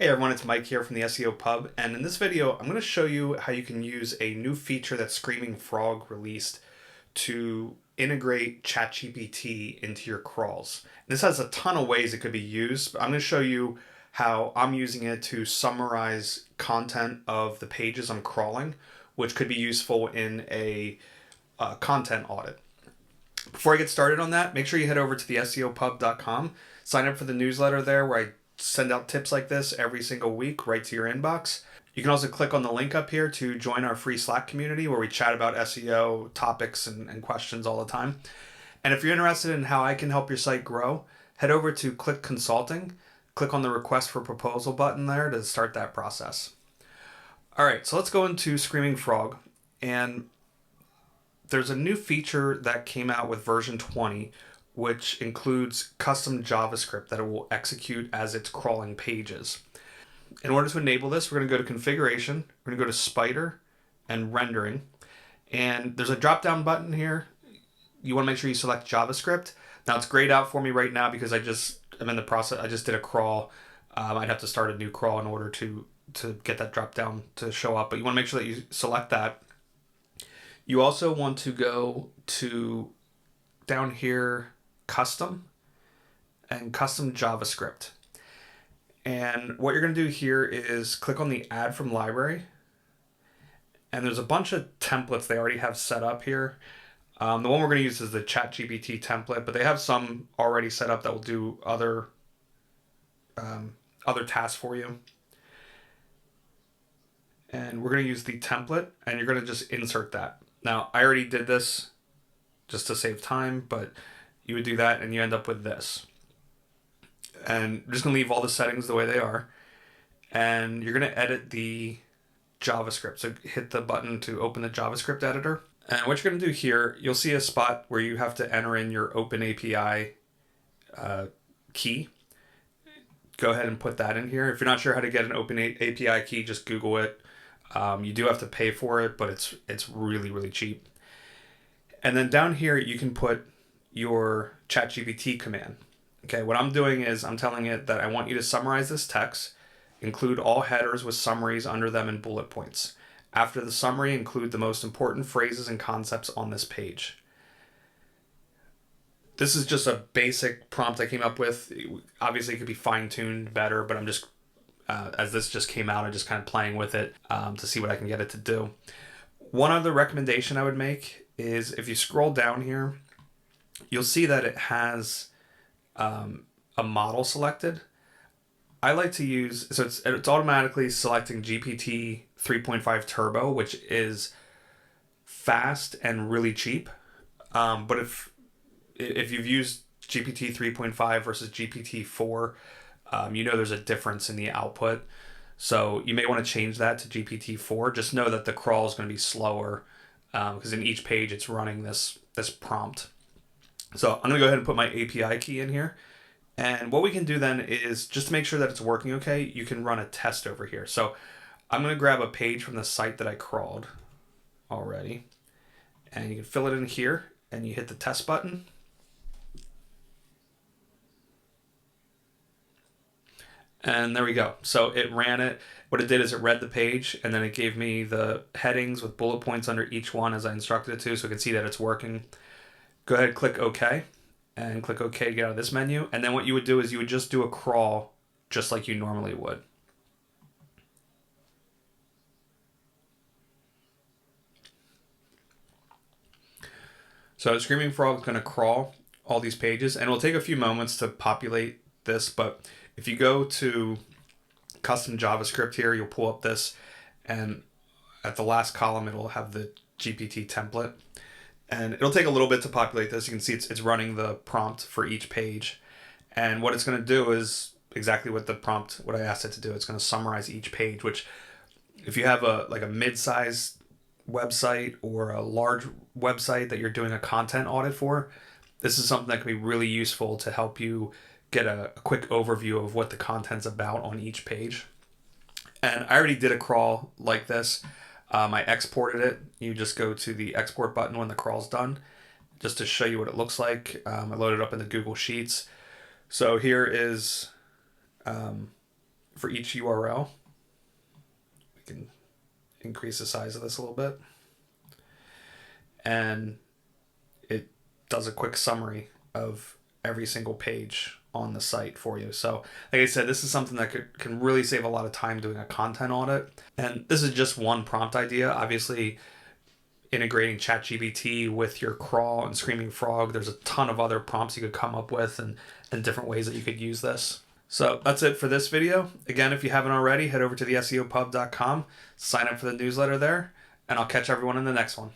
Hey everyone, it's Mike here from the SEO Pub, and in this video I'm going to show you how you can use a new feature that Screaming Frog released to integrate ChatGPT into your crawls. This has a ton of ways it could be used, but I'm going to show you how I'm using it to summarize content of the pages I'm crawling, which could be useful in a content audit. Before I get started on that, make sure you head over to the SEOpub.com, sign up for the newsletter there where I send out tips like this every single week right to your inbox. You can also click on the link up here to join our free Slack community where we chat about SEO topics and questions all the time. And if you're interested in how I can help your site grow, head over to Click Consulting, click on the Request for Proposal button there to start that process. All right, so let's go into Screaming Frog. And there's a new feature that came out with version 20, which includes custom JavaScript that it will execute as it's crawling pages. In order to enable this, we're going to go to Configuration, we're going to go to Spider and Rendering, and there's a drop-down button here. You want to make sure you select JavaScript. Now it's grayed out for me right now because I'm in the process. I just did a crawl. I'd have to start a new crawl in order to get that drop-down to show up, but you want to make sure that you select that. You also want to go to down here, Custom and Custom JavaScript. And what you're going to do here is click on the Add from Library. And there's a bunch of templates they already have set up here. The one we're going to use is the ChatGPT template, but they have some already set up that will do other tasks for you. And we're going to use the template, and you're going to just insert that. Now, I already did this just to save time, but you would do that and you end up with this. And I'm just going to leave all the settings the way they are. And you're going to edit the JavaScript. So hit the button to open the JavaScript editor. And what you're going to do here, you'll see a spot where you have to enter in your OpenAI key. Go ahead and put that in here. If you're not sure how to get an OpenAI key, just Google it. You do have to pay for it, but it's really, really cheap. And then down here, you can put your ChatGPT command. Okay, what I'm doing is I'm telling it that I want you to summarize this text, include all headers with summaries under them and bullet points. After the summary, include the most important phrases and concepts on this page. This is just a basic prompt I came up with. Obviously, it could be fine-tuned better, but I'm just, as this just came out, I'm just kind of playing with it to see what I can get it to do. One other recommendation I would make is if you scroll down here, you'll see that it has a model selected. I like to use, so it's automatically selecting GPT 3.5 Turbo, which is fast and really cheap. But if you've used GPT 3.5 versus GPT 4, you know there's a difference in the output. So you may want to change that to GPT 4. Just know that the crawl is going to be slower because in each page it's running this prompt. So I'm going to go ahead and put my API key in here. And what we can do then is just to make sure that it's working okay, you can run a test over here. So I'm going to grab a page from the site that I crawled already. And you can fill it in here and you hit the test button. And there we go. So it ran it. What it did is it read the page and then it gave me the headings with bullet points under each one as I instructed it to, so I can see that it's working. Go ahead, click OK, and click OK to get out of this menu. And then what you would do is you would just do a crawl just like you normally would. So Screaming Frog is going to crawl all these pages, and it will take a few moments to populate this, but if you go to custom JavaScript here, you'll pull up this, and at the last column, it'll have the GPT template. And it'll take a little bit to populate this. You can see it's running the prompt for each page. And what it's going to do is exactly what I asked it to do. It's going to summarize each page, which if you have a mid-sized website or a large website that you're doing a content audit for, this is something that can be really useful to help you get a quick overview of what the content's about on each page. And I already did a crawl like this. I exported it. You just go to the export button when the crawl's done, just to show you what it looks like. I loaded it up in the Google Sheets. So here is for each URL. We can increase the size of this a little bit. And it does a quick summary of every single page on the site for you. So like I said, this is something that can really save a lot of time doing a content audit. And this is just one prompt idea. Obviously, integrating ChatGPT with your crawl and Screaming Frog, there's a ton of other prompts you could come up with and different ways that you could use this. So that's it for this video. Again, if you haven't already, head over to the SEOpub.com, sign up for the newsletter there, and I'll catch everyone in the next one.